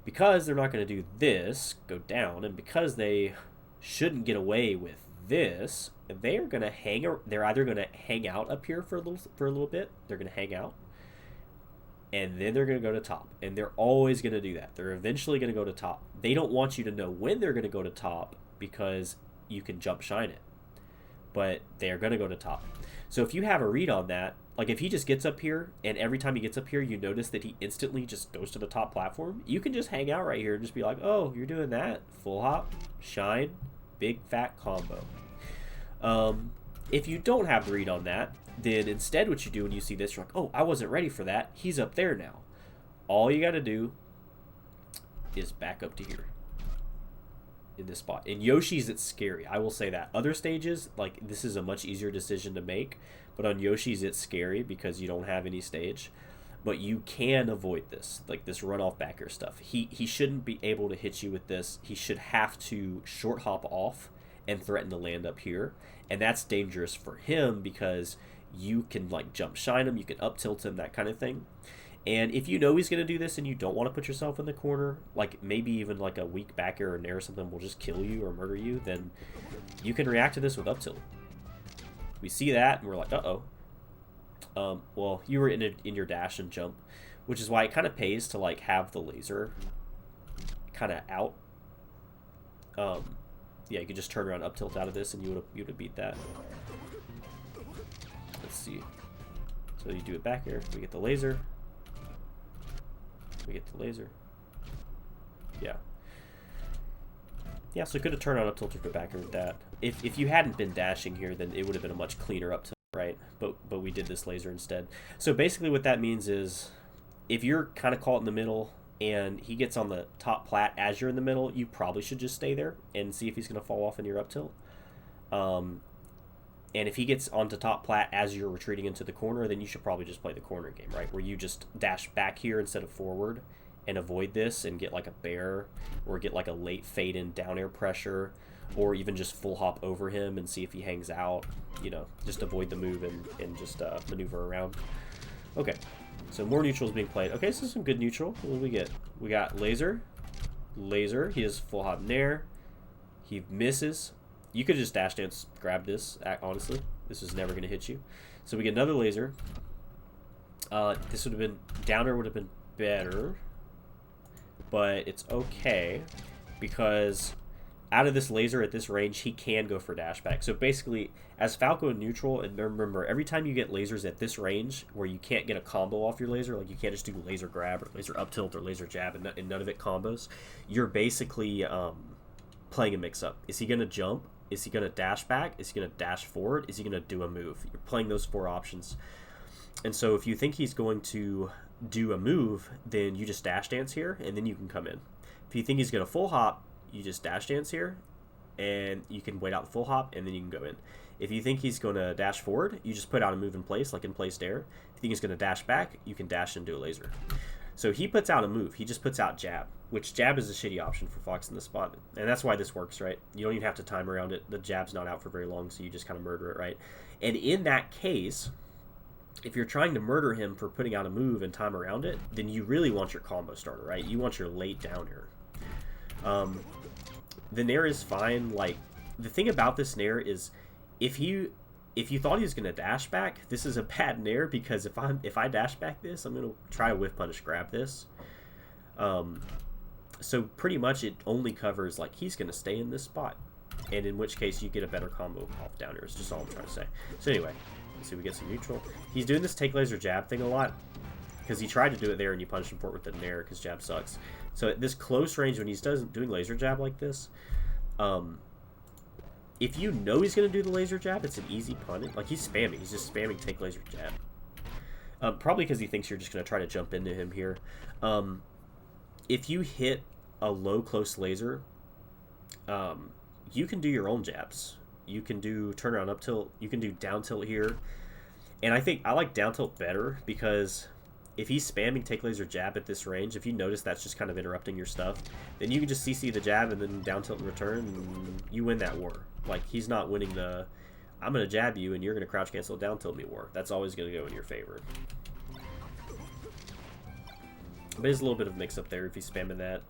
because they're not going to do this, go down, and because they shouldn't get away with this, they're either going to hang out up here for a little bit. They're going to hang out, and then they're going to go to top, and they're always going to do that. They're eventually going to go to top. They don't want you to know when they're going to go to top because you can jump shine it, but they're going to go to top. So if you have a read on that, like if he just gets up here, and every time he gets up here you notice that he instantly just goes to the top platform, you can just hang out right here and just be like, oh, you're doing that, full hop, shine, big fat combo. If you don't have the read on that, then instead what you do when you see this, you're like, oh, I wasn't ready for that, he's up there now. All you got to do is back up to here in this spot. In Yoshi's, it's scary, I will say that. Other stages, like, this is a much easier decision to make, but on Yoshi's it's scary because you don't have any stage. But you can avoid this, like this runoff back air stuff. He shouldn't be able to hit you with this. He should have to short hop off and threaten to land up here, and that's dangerous for him because you can, like, jump shine him, you can up tilt him, that kind of thing. And if you know he's going to do this and you don't want to put yourself in the corner, like maybe even like a weak back air or nair or something will just kill you or murder you, then you can react to this with up tilt. We see that and we're like, uh-oh. Well, you were in your dash and jump, which is why it kind of pays to, like, have the laser kind of out. Yeah, you could just turn around up tilt out of this and you would have beat that. Let's see. So you do it back air, we get the laser. We get the laser. Yeah. Yeah, so could have turned on up tilt or back air with that. If you hadn't been dashing here, then it would have been a much cleaner up tilt, right? But we did this laser instead. So basically what that means is if you're kind of caught in the middle and he gets on the top plat as you're in the middle, you probably should just stay there and see if he's going to fall off in your up tilt. And if he gets onto top plat as you're retreating into the corner, then you should probably just play the corner game, right? Where you just dash back here instead of forward and avoid this and get like a bear or get like a late fade in down air pressure, or even just full hop over him and see if he hangs out, you know, just avoid the move and just maneuver around. Okay, so more neutrals being played. Okay, so some good neutral. What do we get? We got laser. Laser, he does full hop nair. He misses. You could just dash dance grab this, honestly. This is never going to hit you. So we get another laser. This would have been, downer would have been better. But it's okay because out of this laser at this range, he can go for dash back. So basically, as Falco in neutral, and remember, every time you get lasers at this range where you can't get a combo off your laser, like you can't just do laser grab or laser up tilt or laser jab and none of it combos, you're basically playing a mix-up. Is he going to jump? Is he going to dash back? Is he going to dash forward? Is he going to do a move? You're playing those four options. And so if you think he's going to do a move, then you just dash dance here, and then you can come in. If you think he's going to full hop, you just dash dance here, and you can wait out the full hop, and then you can go in. If you think he's going to dash forward, you just put out a move in place, like in place dare. If you think he's going to dash back, you can dash and do a laser. So he puts out a move. He just puts out jab, which jab is a shitty option for Fox in this spot. And that's why this works, right? You don't even have to time around it. The jab's not out for very long, so you just kind of murder it, right? And in that case, if you're trying to murder him for putting out a move and time around it, then you really want your combo starter, right? You want your late downer. The nair is fine. Like, the thing about this nair is if you thought he was going to dash back, this is a bad nair, because if I dash back this, I'm going to try a whiff punish grab this. So pretty much it only covers, like, he's going to stay in this spot, and in which case you get a better combo off down here. Is just all I'm trying to say. So anyway, let's see, we get some neutral. He's doing this take laser jab thing a lot because he tried to do it there and you punish him for it with the nair because jab sucks. So at this close range, when he's doing laser jab like this, if you know he's going to do the laser jab, it's an easy punish. Like, he's spamming. He's just spamming take laser jab. Probably because he thinks you're just going to try to jump into him here. If you hit a low close laser, you can do your own jabs. You can do turnaround up tilt. You can do down tilt here. And I think I like down tilt better because if he's spamming take laser jab at this range, if you notice that's just kind of interrupting your stuff, then you can just CC the jab and then down tilt and return, and you win that war. Like, he's not winning the, I'm going to jab you and you're going to crouch cancel down tilt me war. That's always going to go in your favor. But there's a little bit of mix up there if he's spamming that.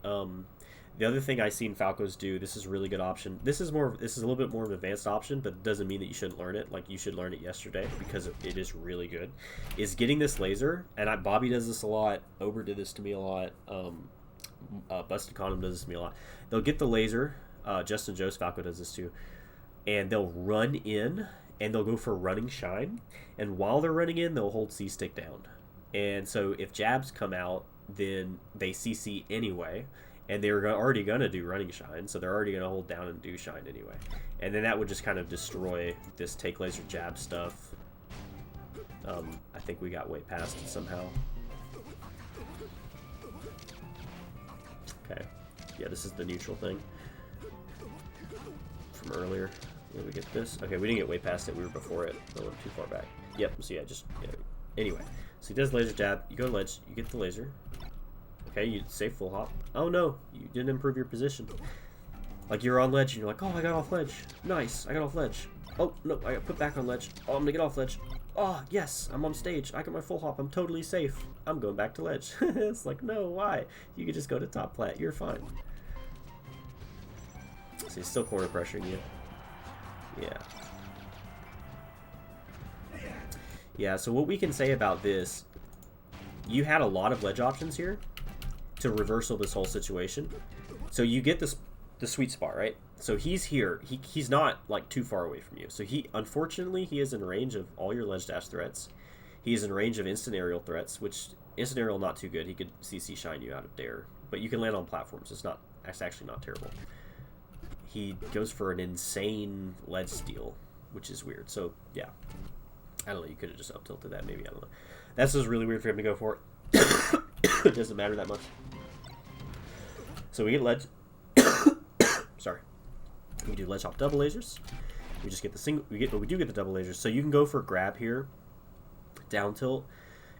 The other thing I've seen Falcos do, this is a really good option. This is a little bit more of an advanced option, but it doesn't mean that you shouldn't learn it. Like, you should learn it yesterday because it is really good. Is getting this laser, and Bobby does this a lot. Ober did this to me a lot. Busted Condom does this to me a lot. They'll get the laser. Justin Joe's Falco does this too. And they'll run in, and they'll go for running shine. And while they're running in, they'll hold C-stick down. And so if jabs come out, then they CC anyway. And they were already going to do running shine, so they're already going to hold down and do shine anyway. And then that would just kind of destroy this take laser jab stuff. I think we got way past it somehow. Okay. Yeah, this is the neutral thing from earlier. Did we get this? Okay, we didn't get way past it. We were before it. I went too far back. Yep, so yeah, anyway. So he does laser jab. You go to ledge. You get the laser. Okay, you save full hop. Oh no, you didn't improve your position. Like, you're on ledge and you're like, oh, I got off ledge. Nice, I got off ledge. Oh, no, I got put back on ledge. Oh, I'm gonna get off ledge. Oh, yes, I'm on stage. I got my full hop. I'm totally safe. I'm going back to ledge. It's like, no, why? You could just go to top plat. You're fine. So he's still corner pressuring you. Yeah. Yeah, so what we can say about this, you had a lot of ledge options here to reversal this whole situation. So you get the sweet spot, right? So he's here. He's not like too far away from you. So unfortunately he is in range of all your ledge dash threats. He is in range of instant aerial threats, which instant aerial not too good. He could CC shine you out of dare, but you can land on platforms. It's actually not terrible. He goes for an insane ledge steal, which is weird. So yeah, I don't know. You could have just up tilted that maybe. I don't know. That's just really weird for him to go for it. It doesn't matter that much. So we get ledge. Sorry. We do ledge hop double lasers. We just get the single. We do get the double lasers. So you can go for grab here, down tilt,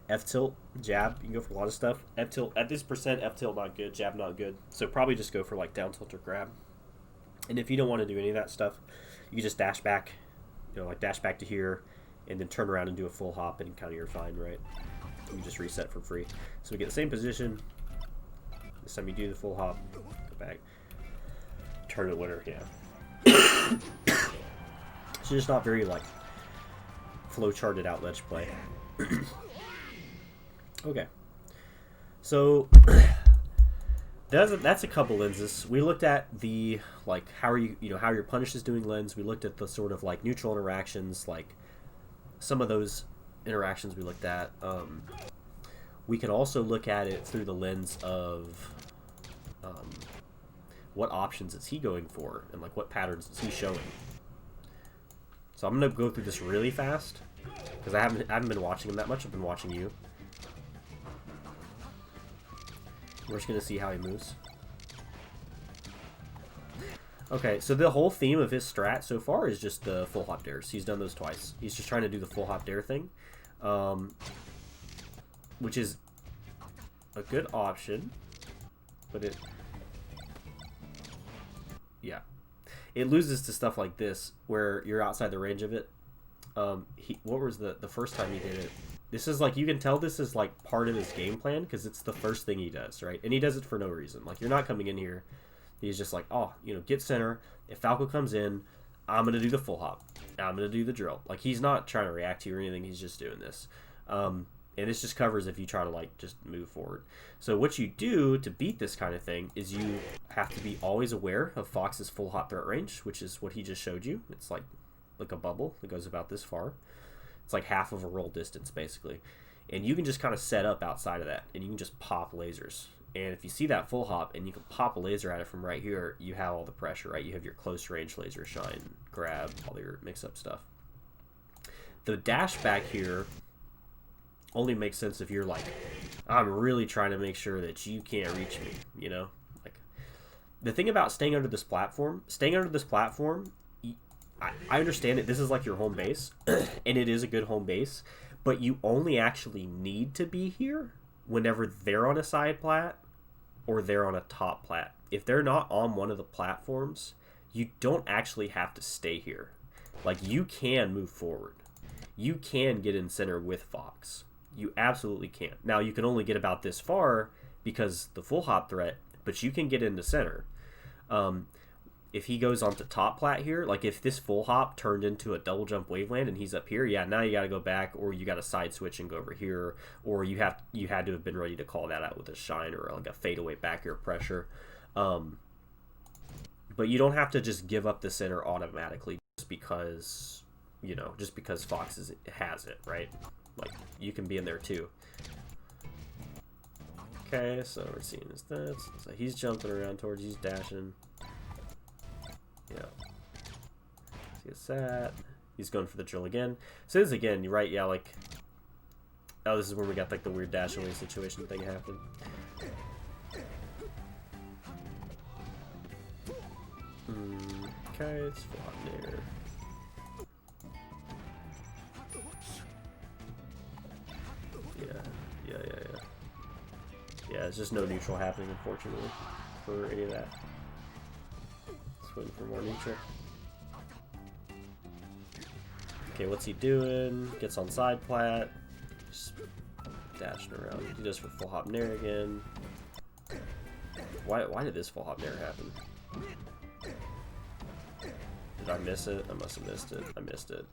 F tilt, jab. You can go for a lot of stuff. F tilt at this percent. F tilt not good. Jab not good. So probably just go for like down tilt or grab. And if you don't want to do any of that stuff, you can just dash back. You know, like dash back to here, and then turn around and do a full hop, and kind of you're fine, right? You just reset for free. So we get the same position. This time you do the full hop, go back, turn the winner, yeah. It's just not very like flow charted out ledge play. Okay, so that's a couple lenses. We looked at the like how your punish is doing lens. We looked at the sort of like neutral interactions, like some of those interactions we looked at. We can also look at it through the lens of what options is he going for and like what patterns is he showing. So I'm gonna go through this really fast because I haven't been watching him that much. I've been watching you. We're just gonna see how he moves. Okay, so the whole theme of his strat so far is just the full hop dares. He's done those twice. He's just trying to do the full hop dare thing, which is a good option, but it loses to stuff like this where you're outside the range of it. What was the first time he did it? This is like, you can tell this is like part of his game plan because it's the first thing he does, right? And he does it for no reason. Like, you're not coming in here. He's just like, oh, get center. If Falco comes in, I'm going to do the full hop. I'm going to do the drill. Like, he's not trying to react to you or anything. He's just doing this. And this just covers if you try to, like, just move forward. So what you do to beat this kind of thing is you have to be always aware of Fox's full hop threat range, which is what he just showed you. It's like a bubble that goes about this far. It's like half of a roll distance, basically. And you can just kind of set up outside of that, and you can just pop lasers. And if you see that full hop and you can pop a laser at it from right here, you have all the pressure, right? You have your close range laser, shine, grab, all your mix-up stuff. The dash back here only makes sense if you're like, I'm really trying to make sure that you can't reach me, Like, the thing about staying under this platform, I understand it. This is like your home base, and it is a good home base, but you only actually need to be here whenever they're on a side plat or they're on a top plat. If they're not on one of the platforms, you don't actually have to stay here. Like, you can move forward. You can get in center with Fox. You absolutely can. Now, you can only get about this far because the full hop threat, but you can get into center. If he goes onto top plat here, like if this full hop turned into a double jump waveland and he's up here, yeah, now you got to go back, or you got to side switch and go over here, or you had to have been ready to call that out with a shine or like a fadeaway back air pressure. But you don't have to just give up the center automatically just because, you know, just because Fox has it, right? Like, you can be in there too. Okay, so we're seeing his stats. So he's jumping around towards, he's dashing. Yeah. See that. He's going for the drill again. So this again, you're right, yeah, like, oh, this is where we got like the weird dash away situation thing happen. Okay, it's flat there. Yeah, it's just no neutral happening, unfortunately, for any of that. Let's wait for more neutral. Okay, what's he doing? Gets on side plat. Just dashing around. He does for full hop nair again. Why did this full hop nair happen? Did I miss it? I must have missed it. I missed it.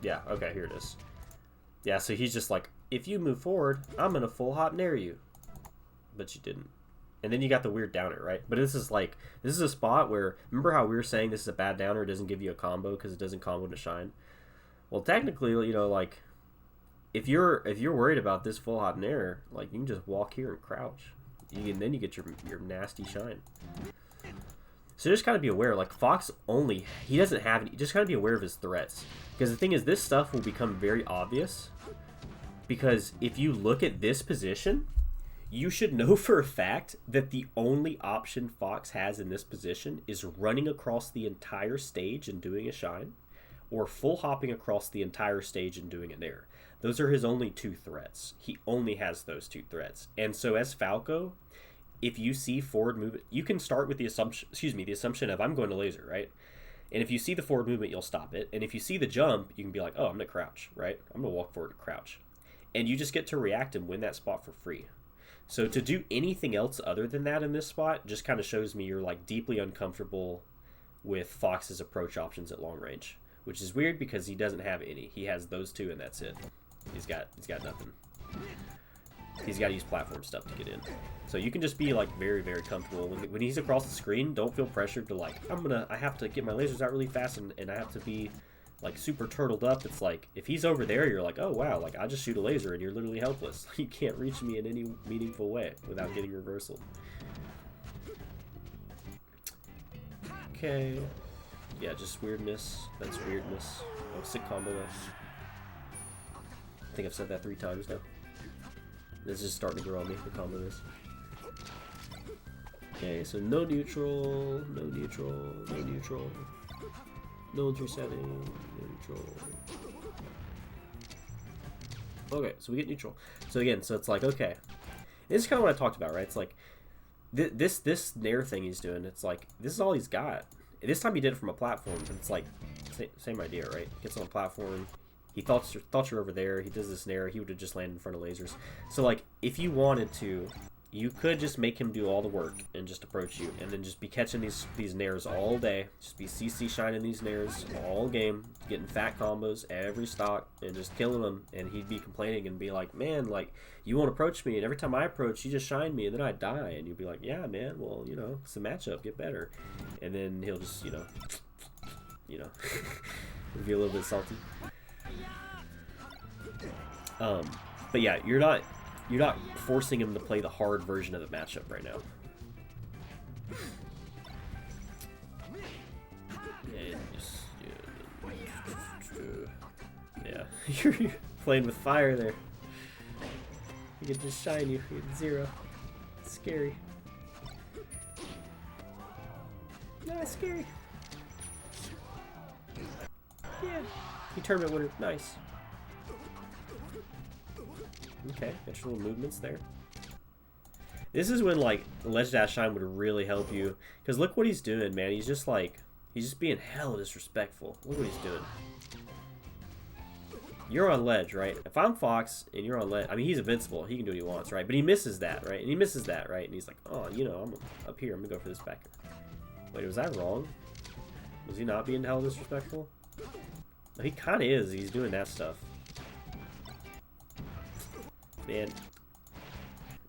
Yeah, okay, here it is. Yeah, so he's just like, if you move forward, I'm gonna full hop nair you. But you didn't. And then you got the weird downer, right? But this is like, this is a spot where, remember how we were saying this is a bad downer, it doesn't give you a combo because it doesn't combo to shine? Well, technically, you know, like, if you're worried about this full hop nair, like, you can just walk here and crouch. And then you get your nasty shine. So just kind of be aware, like, Fox only, he doesn't have any, just kind of be aware of his threats. Because the thing is, this stuff will become very obvious. Because if you look at this position, you should know for a fact that the only option Fox has in this position is running across the entire stage and doing a shine, or full hopping across the entire stage and doing an air. Those are his only two threats. He only has those two threats. And so as Falco, if you see forward movement, you can start with the assumption of I'm going to laser, right? And if you see the forward movement, you'll stop it. And if you see the jump, you can be like, oh, I'm going to crouch, right? I'm going to walk forward and crouch. And you just get to react and win that spot for free. So to do anything else other than that in this spot just kind of shows me you're like deeply uncomfortable with Fox's approach options at long range, which is weird because he doesn't have any. He has those two and that's it. He's got nothing. He's got to use platform stuff to get in. So you can just be like very, very comfortable. When he's across the screen, don't feel pressured to like, I have to get my lasers out really fast and I have to be like super turtled up. It's like, if he's over there, you're like, oh wow, like I just shoot a laser and you're literally helpless. You can't reach me in any meaningful way without getting reversal. Okay. Yeah, just weirdness. That's weirdness. Oh, sick combo though. I think I've said that 3 times now. This is starting to grow on me, the combo is. Okay, so no neutral, no neutral, no neutral. No one's resetting, no neutral. Okay, so we get neutral. So again, so it's like, okay. This is kind of what I talked about, right? It's like, this nair thing he's doing, it's like, this is all he's got. This time he did it from a platform, but it's like, same idea, right? Gets on a platform. He thought you were over there. He does this nair. He would have just landed in front of lasers. So, like, if you wanted to, you could just make him do all the work and just approach you, and then just be catching these nairs all day. Just be CC shining these nairs all game, getting fat combos every stock, and just killing them. And he'd be complaining and be like, "Man, like, you won't approach me, and every time I approach, you just shine me, and then I die." And you'd be like, "Yeah, man. Well, you know, it's a matchup. Get better." And then he'll just, you know, be a little bit salty. But yeah, you're not forcing him to play the hard version of the matchup right now. Yeah, you're playing with fire there. You can just shine you. You get 0. It's scary. No, it's scary. Yeah. You tournament winner. Nice. Okay, got your little movements there. This is when, like, Ledge Dash Shine would really help you. Because look what he's doing, man. He's just, like, he's just being hella disrespectful. Look what he's doing. You're on ledge, right? If I'm Fox and you're on ledge, I mean, he's invincible. He can do what he wants, right? But he misses that, right? And he misses that, right? And he's like, oh, you know, I'm up here. I'm going to go for this backer. Wait, was that wrong? Was he not being hella disrespectful? No, he kind of is. He's doing that stuff. Man.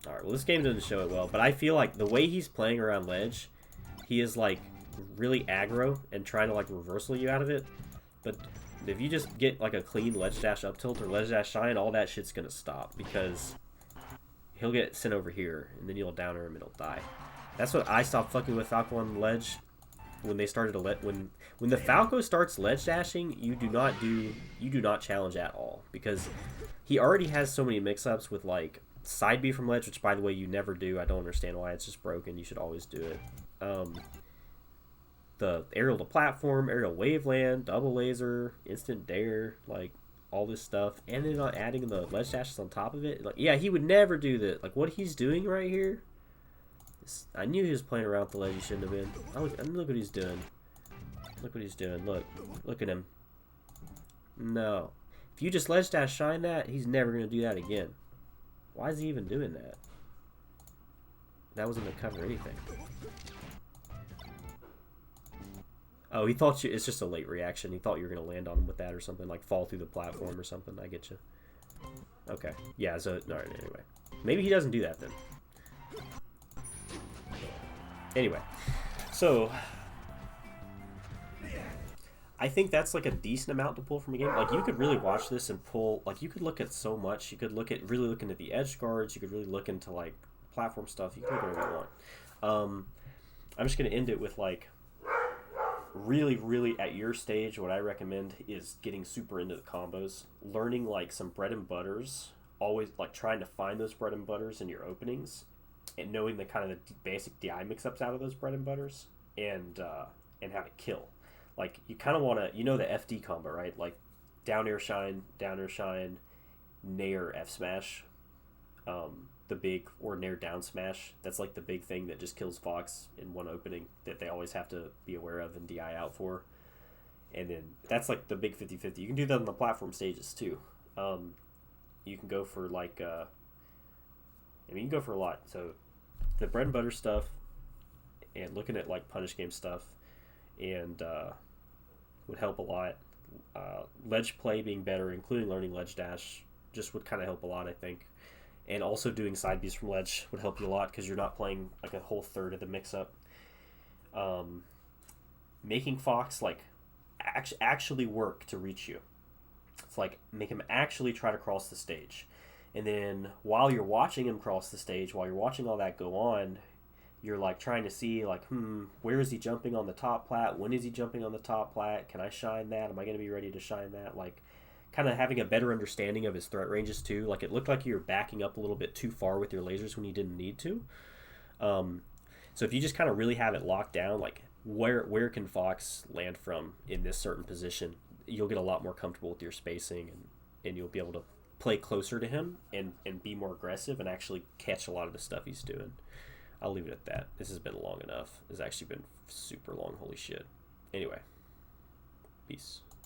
Alright, well, this game doesn't show it well, but I feel like the way he's playing around ledge, he is, like, really aggro and trying to, like, reversal you out of it. But if you just get, like, a clean ledge dash up tilt or ledge dash shine, all that shit's gonna stop because he'll get sent over here and then you'll downer him and he'll die. That's what I stopped fucking with Falco on ledge when they started to when the Falco starts ledge dashing, you do not challenge at all because he already has so many mix-ups with, like, side B from ledge, which, by the way, you never do. I don't understand why. It's just broken. You should always do it. The aerial to platform, aerial waveland, double laser, instant dare, like, all this stuff. And then not adding the ledge dashes on top of it. Like, yeah, he would never do that. Like, what he's doing right here, I knew he was playing around with the ledge he shouldn't have been. Look what he's doing. Look what he's doing. Look at him. No. If you just ledge dash shine that, he's never going to do that again. Why is he even doing that? That wasn't to cover anything. Oh, he thought it's just a late reaction. He thought you were going to land on him with that or something, like fall through the platform or something. I get you. Okay. Yeah, so, alright, anyway. Maybe he doesn't do that then. Anyway. So, I think that's like a decent amount to pull from a game. Like, you could really watch this and pull, like, you could look at so much. You could really look into the edge guards. You could really look into, like, platform stuff. You can do whatever you want. I'm just going to end it with, like, really at your stage, what I recommend is getting super into the combos. Learning, like, some bread and butters. Always, like, trying to find those bread and butters in your openings. And knowing the kind of the basic DI mix-ups out of those bread and butters. And how to kill. Like, you kind of want to, you know the FD combo, right? Like, down air shine, nair F smash, the big, or nair down smash. That's like the big thing that just kills Fox in one opening that they always have to be aware of and DI out for. And then that's like the big 50-50. You can do that on the platform stages too. You can go for like, I mean, you can go for a lot. So the bread and butter stuff and looking at like punish game stuff and would help a lot. Ledge play being better, including learning ledge dash, just would kind of help a lot, I think. And also doing side Bs from ledge would help you a lot because you're not playing like a whole third of the mix-up. Making Fox like actually work to reach you. It's like make him actually try to cross the stage. And then while you're watching him cross the stage, while you're watching all that go on, you're like trying to see like, where is he jumping on the top plat? When is he jumping on the top plat? Can I shine that? Am I going to be ready to shine that? Like, kind of having a better understanding of his threat ranges too. Like, it looked like you were backing up a little bit too far with your lasers when you didn't need to. So if you just kind of really have it locked down, like where can Fox land from in this certain position, you'll get a lot more comfortable with your spacing and you'll be able to play closer to him and be more aggressive and actually catch a lot of the stuff he's doing. I'll leave it at that. This has been long enough. It's actually been super long. Holy shit. Anyway. Peace.